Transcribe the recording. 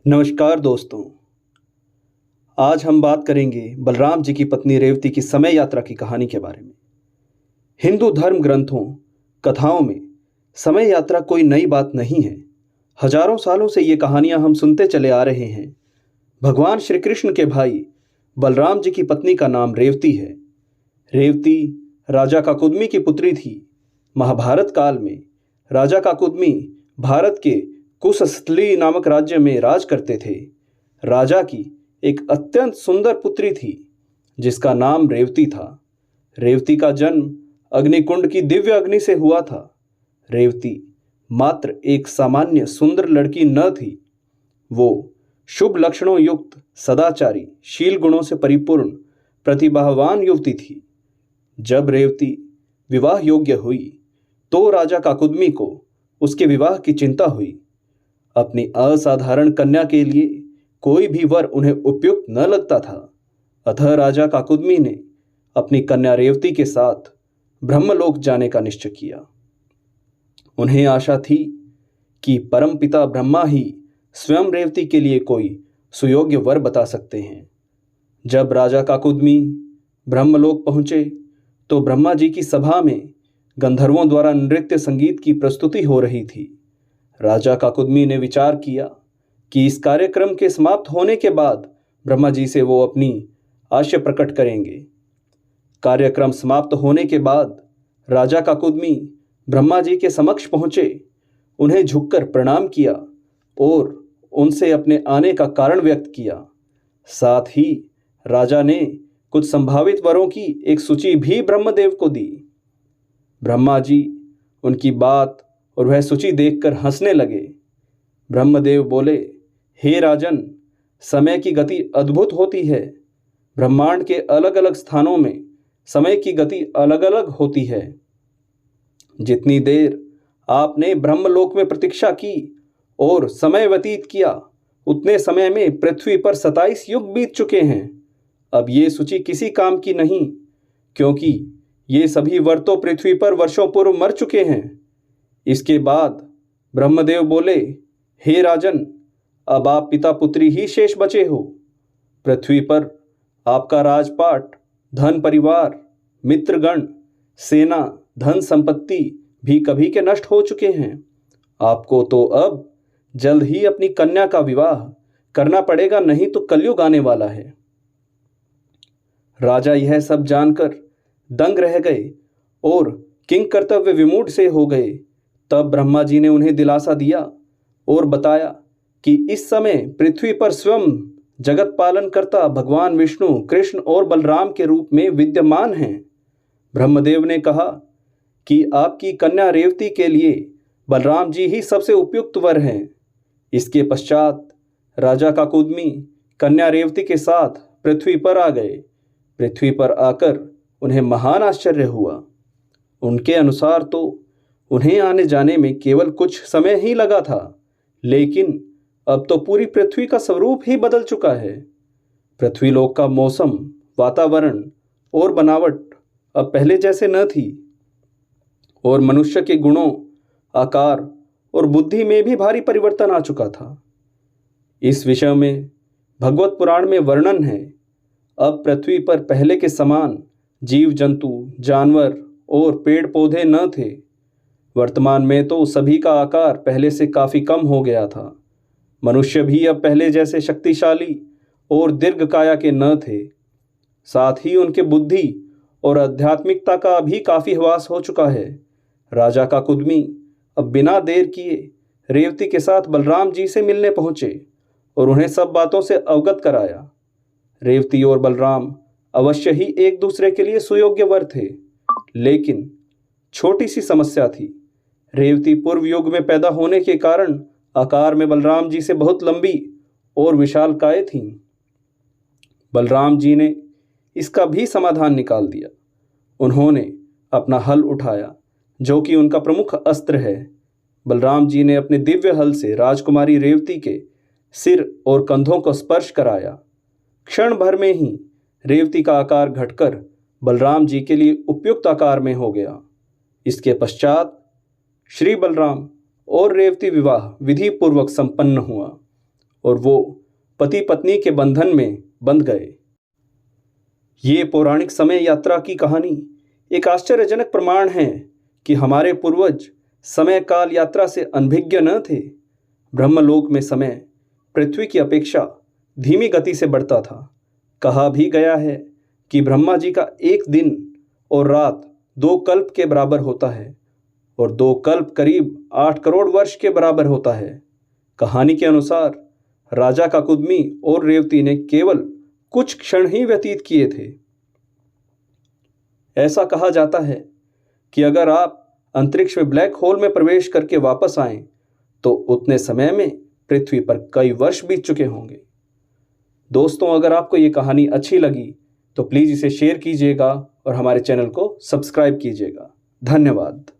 नमस्कार दोस्तों। आज हम बात करेंगे बलराम जी की पत्नी रेवती की समय यात्रा की कहानी के बारे में। हिंदू धर्म ग्रंथों, कथाओं में समय यात्रा कोई नई बात नहीं है। हजारों सालों से ये कहानियां हम सुनते चले आ रहे हैं। भगवान श्री कृष्ण के भाई बलराम जी की पत्नी का नाम रेवती है। रेवती राजा काकुदमी की पुत्री थी। महाभारत काल में राजा काकुदमी भारत के कुशस्थली नामक राज्य में राज करते थे। राजा की एक अत्यंत सुंदर पुत्री थी जिसका नाम रेवती था। रेवती का जन्म अग्निकुंड की दिव्य अग्नि से हुआ था। रेवती मात्र एक सामान्य सुंदर लड़की न थी, वो शुभ लक्षणों युक्त, सदाचारी, शील गुणों से परिपूर्ण, प्रतिभावान युवती थी। जब रेवती विवाह योग्य हुई तो राजा काकुदमी को उसके विवाह की चिंता हुई। अपनी असाधारण कन्या के लिए कोई भी वर उन्हें उपयुक्त न लगता था। अतः राजा काकुदमी ने अपनी कन्या रेवती के साथ ब्रह्मलोक जाने का निश्चय किया। उन्हें आशा थी कि परमपिता ब्रह्मा ही स्वयं रेवती के लिए कोई सुयोग्य वर बता सकते हैं। जब राजा काकुदमी ब्रह्मलोक पहुंचे तो ब्रह्मा जी की सभा में गंधर्वों द्वारा नृत्य संगीत की प्रस्तुति हो रही थी। राजा काकुदमी ने विचार किया कि इस कार्यक्रम के समाप्त होने के बाद ब्रह्मा जी से वो अपनी आशा प्रकट करेंगे। कार्यक्रम समाप्त होने के बाद राजा काकुदमी ब्रह्मा जी के समक्ष पहुंचे, उन्हें झुककर प्रणाम किया और उनसे अपने आने का कारण व्यक्त किया। साथ ही राजा ने कुछ संभावित वरों की एक सूची भी ब्रह्मदेव को दी। ब्रह्मा जी उनकी बात और वह सूची देखकर हंसने लगे। ब्रह्मदेव बोले, हे राजन, समय की गति अद्भुत होती है। ब्रह्मांड के अलग अलग स्थानों में समय की गति अलग अलग होती है। जितनी देर आपने ब्रह्मलोक में प्रतीक्षा की और समय व्यतीत किया, उतने समय में पृथ्वी पर 27 युग बीत चुके हैं। अब ये सूची किसी काम की नहीं, क्योंकि ये सभी वर तो पृथ्वी पर वर्षों पूर्व मर चुके हैं। इसके बाद ब्रह्मदेव बोले, हे राजन, अब आप पिता पुत्री ही शेष बचे हो। पृथ्वी पर आपका राजपाट, धन परिवार, मित्रगण, सेना, धन संपत्ति भी कभी के नष्ट हो चुके हैं। आपको तो अब जल्द ही अपनी कन्या का विवाह करना पड़ेगा, नहीं तो कलयुग आने वाला है। राजा यह सब जानकर दंग रह गए और किंग कर्तव्य विमूढ़ से हो गए। तब ब्रह्मा जी ने उन्हें दिलासा दिया और बताया कि इस समय पृथ्वी पर स्वयं जगत पालन करता भगवान विष्णु, कृष्ण और बलराम के रूप में विद्यमान हैं। ब्रह्मदेव ने कहा कि आपकी कन्या रेवती के लिए बलराम जी ही सबसे उपयुक्त वर हैं। इसके पश्चात राजा काकुदमी कन्या रेवती के साथ पृथ्वी पर आ गए। पृथ्वी पर आकर उन्हें महान आश्चर्य हुआ। उनके अनुसार तो उन्हें आने जाने में केवल कुछ समय ही लगा था, लेकिन अब तो पूरी पृथ्वी का स्वरूप ही बदल चुका है। पृथ्वीलोक का मौसम, वातावरण और बनावट अब पहले जैसे न थी और मनुष्य के गुणों, आकार और बुद्धि में भी भारी परिवर्तन आ चुका था। इस विषय में भगवत पुराण में वर्णन है। अब पृथ्वी पर पहले के समान जीव जंतु, जानवर और पेड़ पौधे न थे। वर्तमान में तो सभी का आकार पहले से काफी कम हो गया था। मनुष्य भी अब पहले जैसे शक्तिशाली और दीर्घकाया के न थे। साथ ही उनके बुद्धि और आध्यात्मिकता का भी काफी ह्रास हो चुका है। राजा काकुदमी अब बिना देर किए रेवती के साथ बलराम जी से मिलने पहुंचे और उन्हें सब बातों से अवगत कराया। रेवती और बलराम अवश्य ही एक दूसरे के लिए सुयोग्य वर थे, लेकिन छोटी सी समस्या थी। रेवती पूर्व युग में पैदा होने के कारण आकार में बलराम जी से बहुत लंबी और विशालकाय थीं। बलराम जी ने इसका भी समाधान निकाल दिया। उन्होंने अपना हल उठाया, जो कि उनका प्रमुख अस्त्र है। बलराम जी ने अपने दिव्य हल से राजकुमारी रेवती के सिर और कंधों को स्पर्श कराया। क्षण भर में ही रेवती का आकार घटकर बलराम जी के लिए उपयुक्त आकार में हो गया। इसके पश्चात श्री बलराम और रेवती विवाह विधि पूर्वक संपन्न हुआ और वो पति पत्नी के बंधन में बंध गए। ये पौराणिक समय यात्रा की कहानी एक आश्चर्यजनक प्रमाण है कि हमारे पूर्वज समय काल यात्रा से अनभिज्ञ न थे। ब्रह्मलोक में समय पृथ्वी की अपेक्षा धीमी गति से बढ़ता था। कहा भी गया है कि ब्रह्मा जी का एक दिन और रात 2 कल्प के बराबर होता है और 2 कल्प करीब 8 करोड़ वर्ष के बराबर होता है। कहानी के अनुसार राजा काकुदमी और रेवती ने केवल कुछ क्षण ही व्यतीत किए थे। ऐसा कहा जाता है कि अगर आप अंतरिक्ष में ब्लैक होल में प्रवेश करके वापस आएं तो उतने समय में पृथ्वी पर कई वर्ष बीत चुके होंगे। दोस्तों, अगर आपको ये कहानी अच्छी लगी तो प्लीज़ इसे शेयर कीजिएगा और हमारे चैनल को सब्सक्राइब कीजिएगा। धन्यवाद।